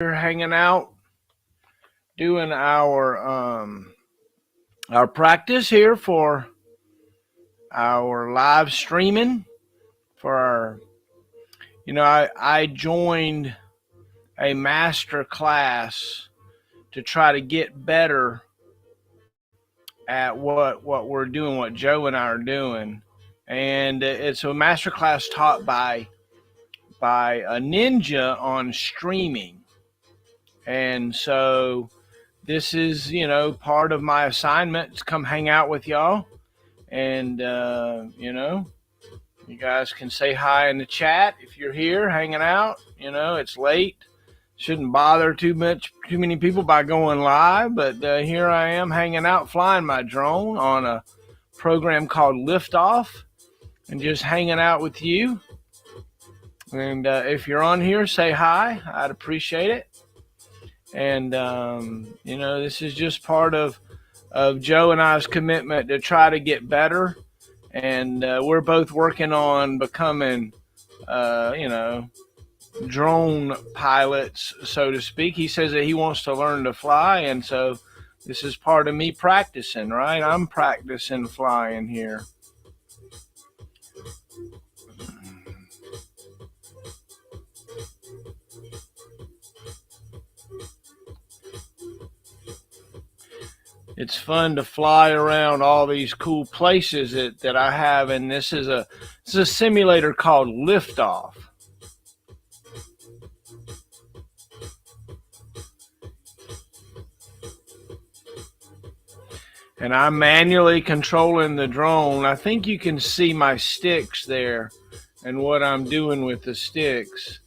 We're hanging out, doing our practice here for our live streaming for our. I joined a master class to try to get better at what we're doing, what Joe and I are doing, and it's a master class taught by a ninja on streaming, and so this is part of my assignment to come hang out with y'all, and you guys can say hi in the chat if you're here hanging out. It's late. Shouldn't bother too many people by going live, but here I am hanging out, flying my drone on a program called Liftoff, and just hanging out with you. And if you're on here, say hi. I'd appreciate it. And this is just part of Joe and I's commitment to try to get better. And we're both working on becoming, drone pilots, so to speak. He says that he wants to learn to fly, and so this is part of me practicing, right? I'm practicing flying here. It's fun to fly around all these cool places that I have, and this is a simulator called Liftoff. And I'm manually controlling the drone. I think you can see my sticks there and what I'm doing with the sticks.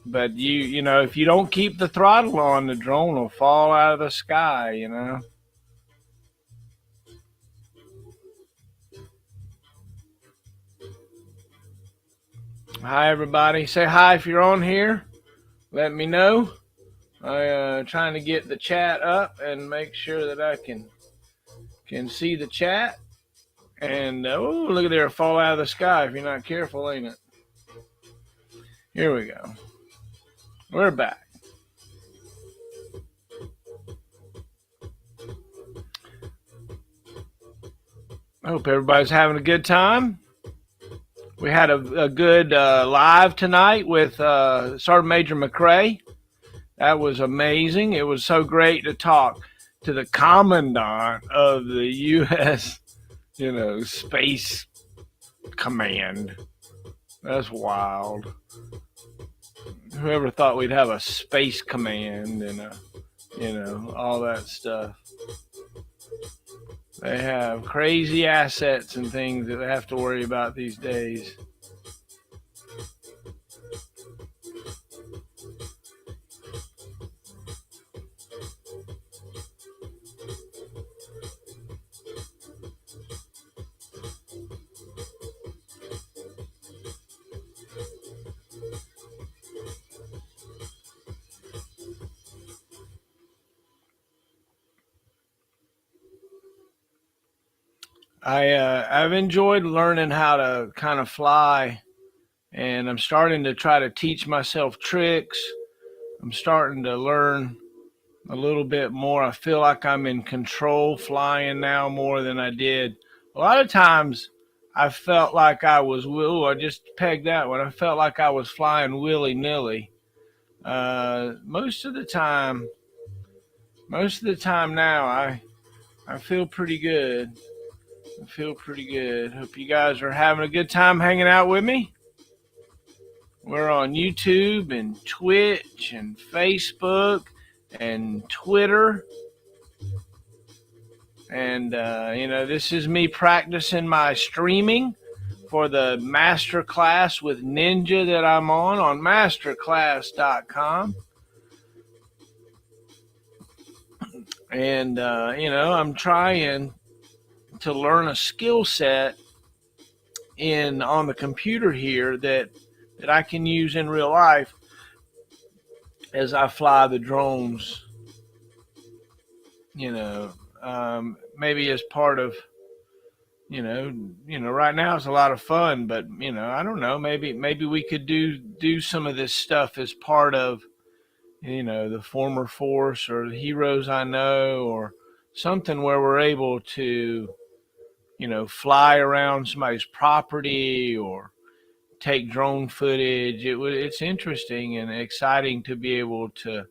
But if you don't keep the throttle on, the drone will fall out of the sky, Hi, everybody. Say hi if you're on here. Let me know. I'm trying to get the chat up and make sure that I can see the chat. And oh, look at there, fall out of the sky if you're not careful, ain't it? Here we go. We're back. I hope everybody's having a good time. We had a good live tonight with Sergeant Major McCrae. That was amazing. It was so great to talk to the commandant of the U.S., Space Command. That's wild. Whoever thought we'd have a space command and all that stuff. They have crazy assets and things that they have to worry about these days. I've enjoyed learning how to kind of fly, and I'm starting to try to teach myself tricks. I'm starting to learn a little bit more. I feel like I'm in control flying now more than I did. A lot of times I felt like I was, I just pegged that one. I felt like I was flying willy-nilly. Most of the time now, I feel pretty good. Hope you guys are having a good time hanging out with me. We're on YouTube and Twitch and Facebook and Twitter. And, this is me practicing my streaming for the master class with Ninja that I'm on masterclass.com. And, I'm trying to learn a skill set on the computer here that I can use in real life as I fly the drones, maybe as part of right now it's a lot of fun, but I don't know, maybe we could do some of this stuff as part of the former force or the heroes I know, or something where we're able to fly around somebody's property or take drone footage. It's interesting and exciting to be able to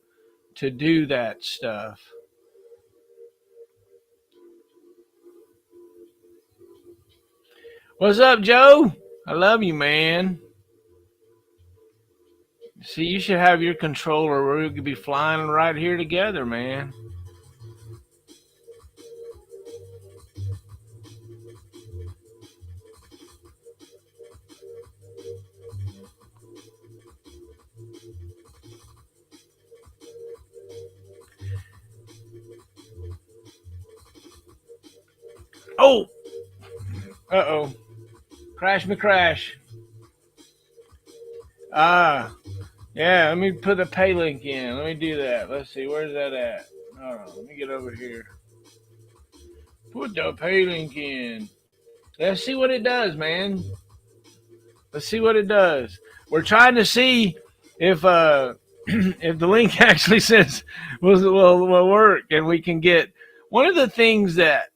do that stuff. What's up, Joe? I love you, man. See, you should have your controller where we could be flying right here together, man. Oh, uh-oh. Crash me crash. Ah, yeah, let me put the pay link in. Let me do that. Let's see, where's that at? Hold on, let me get over here. Put the pay link in. Let's see what it does, man. Let's see what it does. We're trying to see if if the link actually says will work, and we can get one of the things that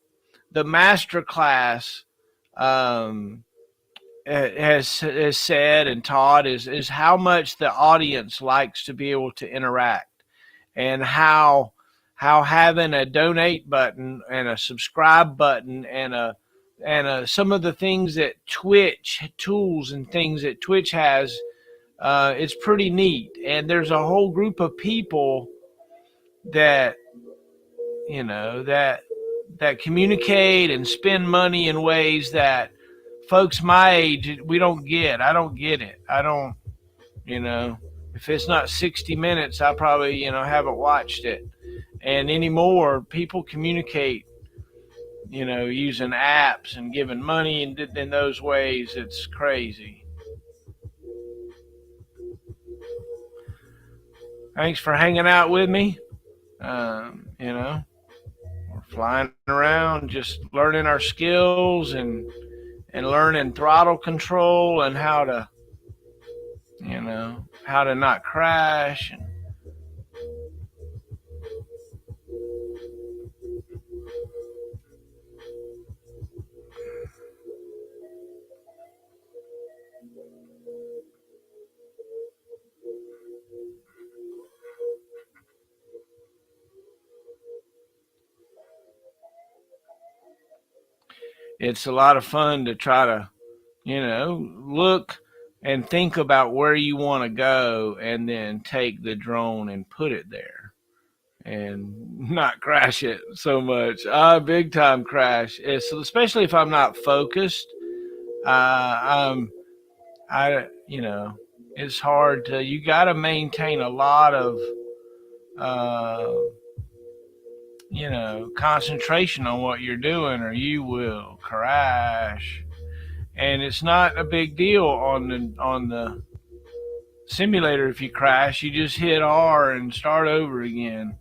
the master class um, has said and taught is how much the audience likes to be able to interact, and how having a donate button and a subscribe button and some of the things that Twitch tools and things that Twitch has, it's pretty neat. And there's a whole group of people that that communicate and spend money in ways that folks my age we don't get. I don't get it. I don't. If it's not 60 minutes, I probably haven't watched it. And anymore, people communicate using apps and giving money in those ways. It's crazy. Thanks for hanging out with me. We're flying around, just learning our skills and learning throttle control and how to not crash. And it's a lot of fun to try to, look and think about where you want to go and then take the drone and put it there and not crash it so much. Big time crash. It's especially if I'm not focused. I'm I it's hard to you got to maintain a lot of uh, concentration on what you're doing or you will crash. And it's not a big deal on the simulator. If you crash, you just hit R and start over again.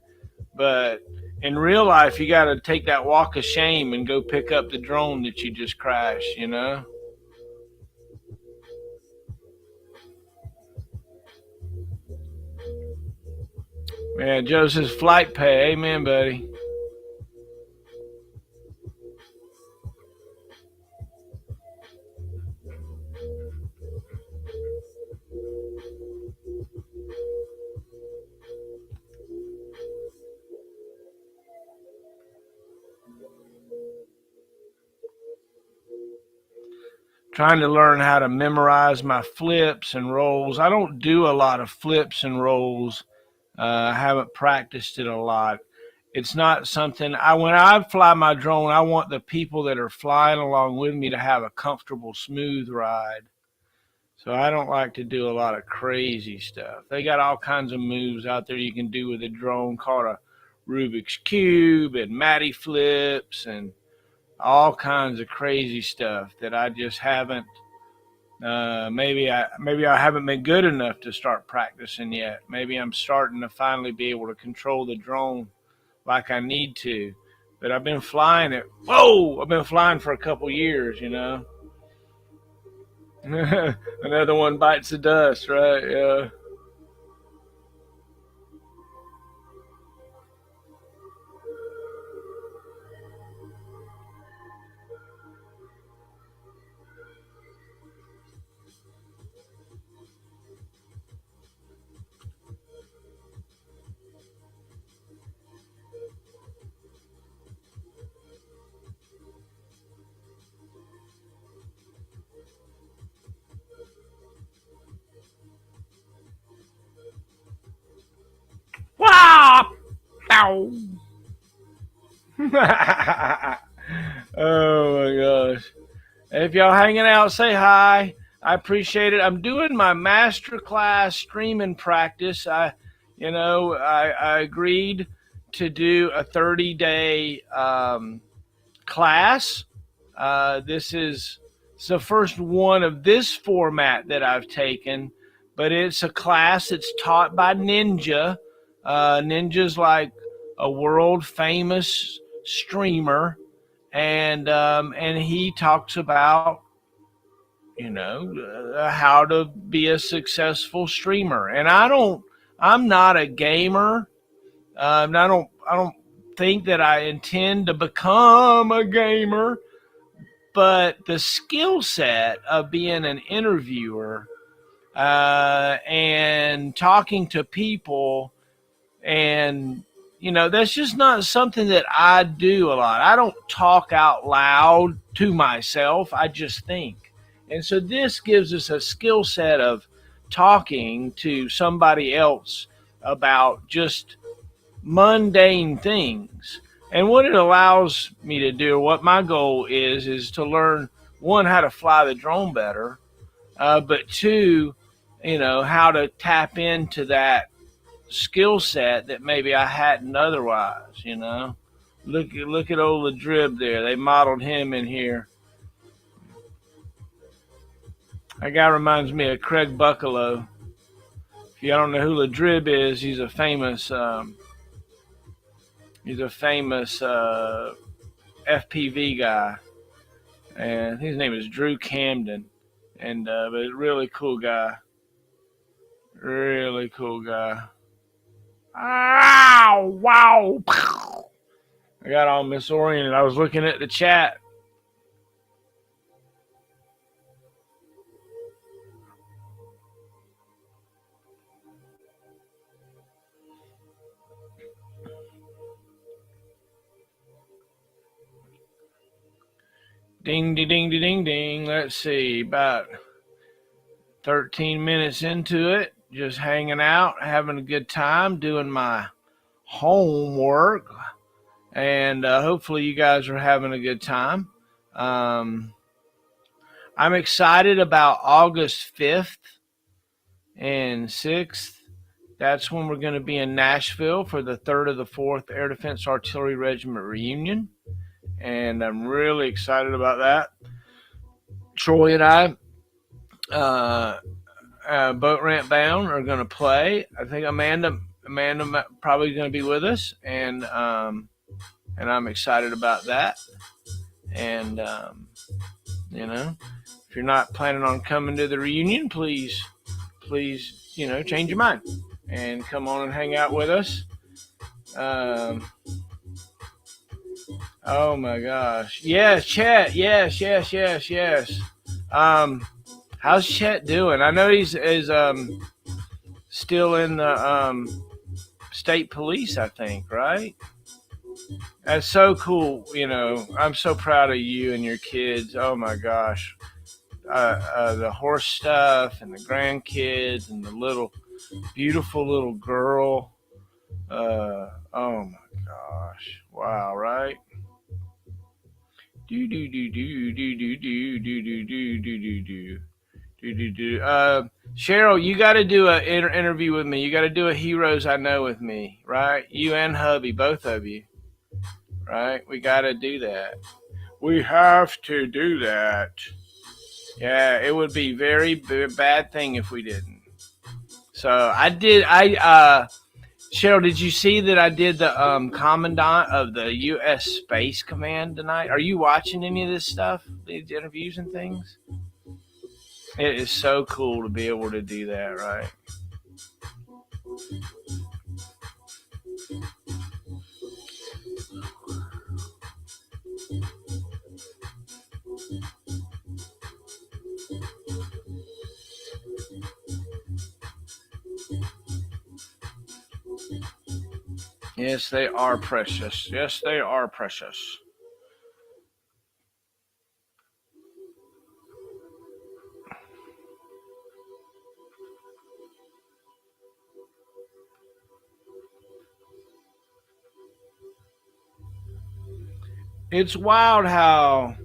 But in real life, you got to take that walk of shame and go pick up the drone that you just crashed. Yeah, Joe says flight pay. Amen, buddy. Trying to learn how to memorize my flips and rolls. I don't do a lot of flips and rolls. I haven't practiced it a lot. It's not something when I fly my drone, I want the people that are flying along with me to have a comfortable, smooth ride. So I don't like to do a lot of crazy stuff. They got all kinds of moves out there you can do with a drone called a Rubik's Cube and Matty flips and all kinds of crazy stuff that I just haven't. Maybe I haven't been good enough to start practicing yet. Maybe I'm starting to finally be able to control the drone like I need to. But I've been flying it. Whoa! I've been flying for a couple years, you know. Another one bites the dust, right? Yeah. Wow! Ow! Oh my gosh. If y'all hanging out, say hi. I appreciate it. I'm doing my master class streaming practice. I agreed to do a 30-day class. This is the first one of this format that I've taken, but it's a class that's taught by Ninja. Ninja's like a world famous streamer, and he talks about how to be a successful streamer. And I'm not a gamer. I don't think that I intend to become a gamer, but the skill set of being an interviewer and talking to people, and that's just not something that I do a lot. I don't talk out loud to myself. I just think. And so this gives us a skill set of talking to somebody else about just mundane things. And what it allows me to do, what my goal is to learn, one, how to fly the drone better, but two, how to tap into that skill set that maybe I hadn't otherwise. Look at old Ladrib there. They modeled him in here. That guy reminds me of Craig Buckalow. If you don't know who Ladrib is, he's a famous FPV guy, and his name is Drew Camden, and but a really cool guy. Really cool guy. Ow! Wow! I got all misoriented. I was looking at the chat. Ding, ding, ding, ding, ding. Let's see, about 13 minutes into it, just hanging out, having a good time, doing my homework, and hopefully you guys are having a good time. I'm excited about August 5th and 6th. That's when we're going to be in Nashville for the 3rd of the 4th Air Defense Artillery Regiment reunion, and I'm really excited about that. Troy and I, Boat Ramp Bound, are going to play. I think Amanda probably going to be with us, and I'm excited about that. And if you're not planning on coming to the reunion, please, change your mind and come on and hang out with us. Oh my gosh. Yes, Chet. Yes. How's Chet doing? I know he's still in the state police, I think, right? That's so cool. I'm so proud of you and your kids. Oh my gosh. The horse stuff and the grandkids and the beautiful little girl. Oh my gosh. Wow, right? Cheryl, you got to do an interview with me. You got to do a Heroes I Know with me, right? You and hubby, both of you, right? We got to do that. We have to do that. Yeah, it would be very bad thing if we didn't. So I did. Cheryl, did you see that I did the commandant of the U.S. Space Command tonight? Are you watching any of this stuff, these interviews and things? It is so cool to be able to do that, right? Yes, they are precious. Yes, they are precious. It's wild how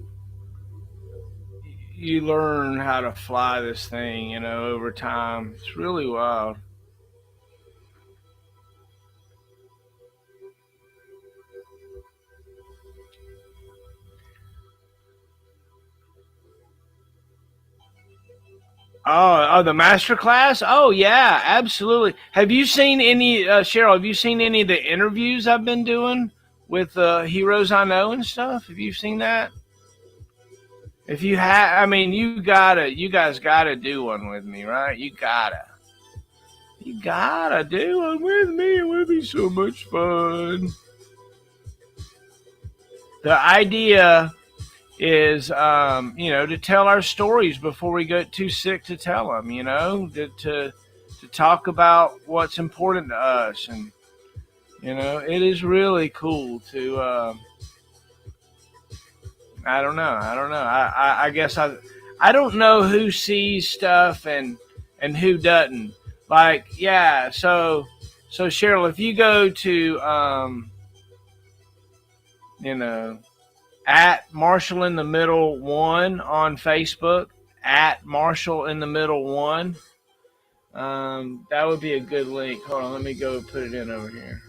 you learn how to fly this thing, over time. It's really wild. Oh, the master class? Oh, yeah, absolutely. Have you seen any, Cheryl, have you seen any of the interviews I've been doing with heroes I know and stuff? Have you seen that? If you have, I mean, you guys gotta do one with me, right? You gotta do one with me. It would be so much fun. The idea is, to tell our stories before we get too sick to tell them, to talk about what's important to us. And, it is really cool to, I don't know. I guess I don't know who sees stuff and who doesn't. Like, yeah. So Cheryl, if you go to, you know, at Marshall in the Middle 1 on Facebook, at Marshall in the Middle 1, that would be a good link. Hold on, let me go put it in over here.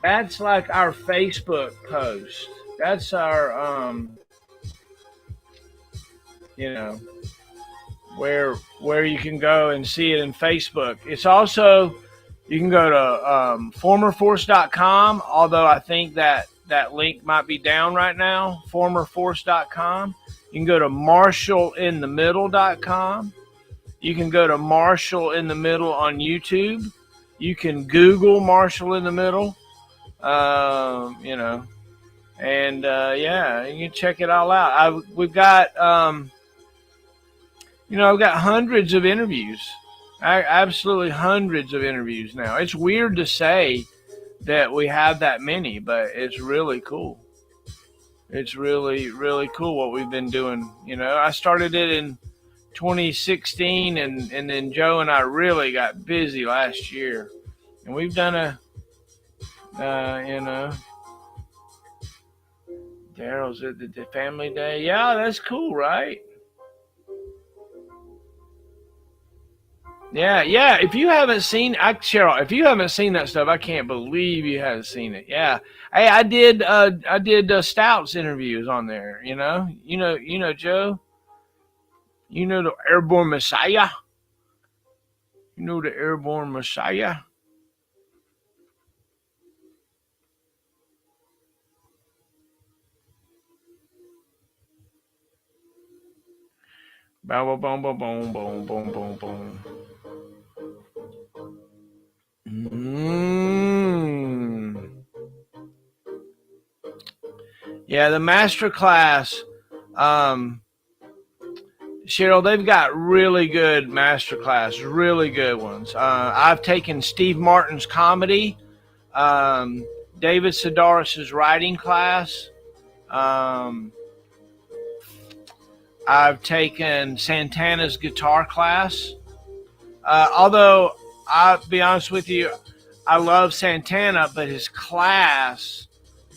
That's like our Facebook post. That's our, you know, where you can go and see it in Facebook. It's also, you can go to formerforce.com, although I think that link might be down right now, formerforce.com. You can go to marshallinthemiddle.com. You can go to Marshall in the Middle on YouTube. You can Google Marshall in the Middle, and yeah, you can check it all out. We've got, I've got hundreds of interviews. Absolutely hundreds of interviews now. It's weird to say that we have that many, but it's really cool. It's really, really cool what we've been doing. I started it in 2016, and then Joe and I really got busy last year. And we've done Daryl's at the family day. Yeah, that's cool, right? Yeah. If you haven't seen, Cheryl, if you haven't seen that stuff, I can't believe you haven't seen it. Yeah. Hey, I did Stout's interviews on there. Joe. The Airborne Messiah. The Airborne Messiah. Boom, boom, boom, boom, boom, boom, boom, boom. Yeah, the master class, Cheryl, they've got really good master class, really good ones. I've taken Steve Martin's comedy, David Sedaris's writing class. I've taken Santana's guitar class. Although, I'll be honest with you, I love Santana, but his class,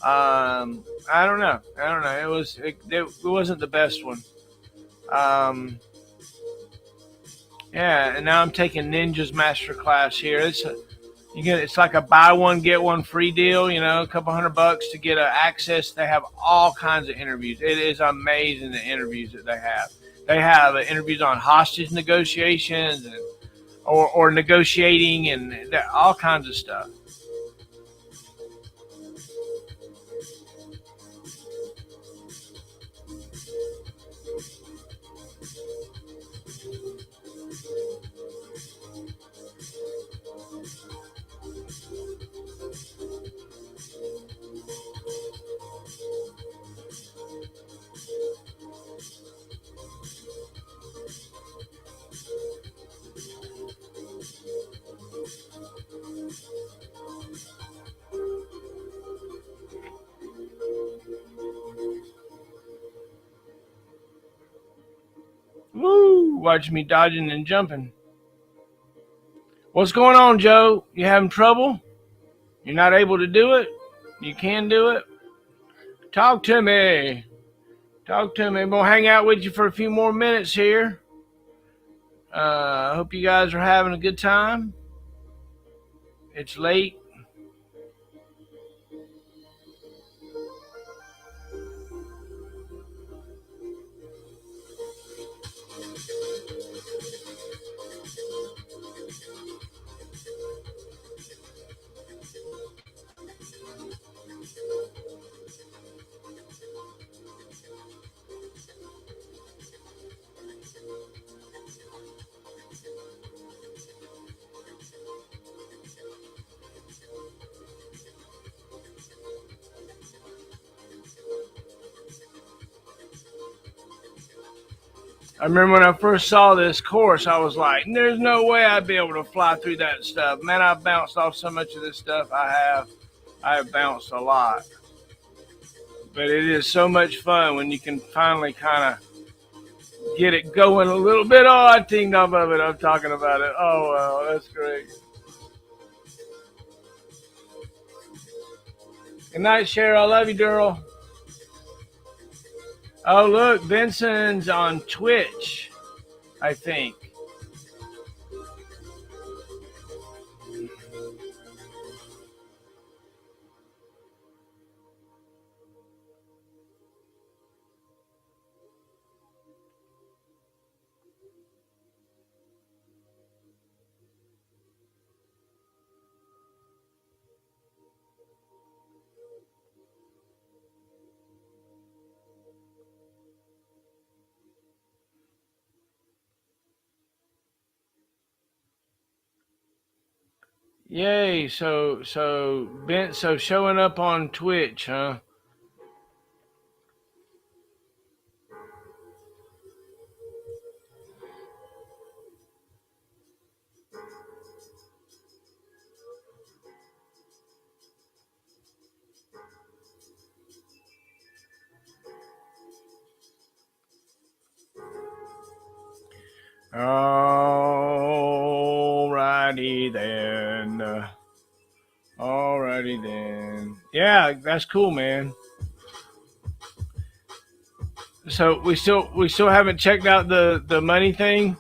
I don't know. It wasn't the best one. Yeah, and now I'm taking Ninja's master class here. It's You get, it's like a buy one get one free deal. You know, a couple $100 to get access. They have all kinds of interviews. It is amazing the interviews that they have. They have interviews on hostage negotiations and or negotiating and all kinds of stuff. Woo! Watch me dodging and jumping. What's going on, Joe? You having trouble? You're not able to do it? You can do it? Talk to me. Talk to me. I'm going to hang out with you for a few more minutes here. I hope you guys are having a good time. It's late. I remember when I first saw this course, I was like, there's no way I'd be able to fly through that stuff. Man, I've bounced off so much of this stuff. I have bounced a lot. But it is so much fun when you can finally kind of get it going a little bit. Oh, I teamed off of it. I'm talking about it. Oh, wow, that's great. Good night, Cheryl. I love you, girl. Oh, look, Benson's on Twitch, I think. Yay, so showing up on Twitch, huh? Alrighty then. Alrighty then. Yeah, that's cool, man. So we still haven't checked out the money thing.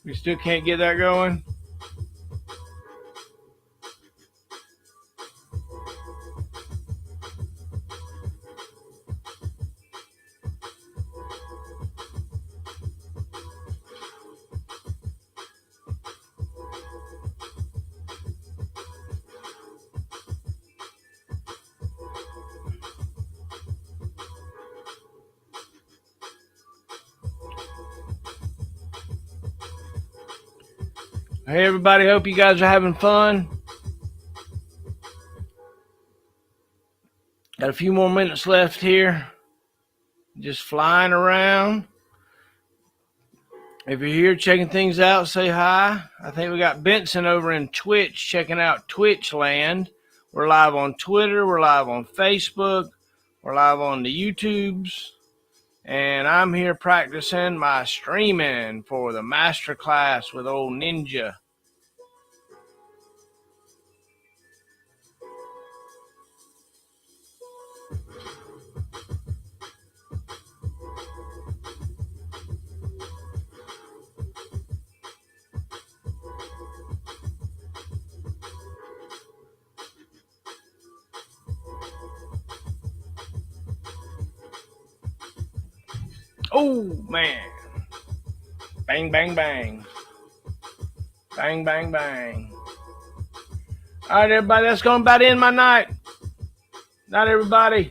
We still can't get that going. Hey everybody, hope you guys are having fun. Got a few more minutes left here. Just flying around. If you're here checking things out, say hi. I think we got Benson over in Twitch checking out Twitch land. We're live on Twitter. We're live on Facebook. We're live on the YouTubes. And I'm here practicing my streaming for the masterclass with old Ninja. Oh, man. Bang, bang, bang. Bang, bang, bang. All right, everybody, that's going to about end my night. Night, everybody.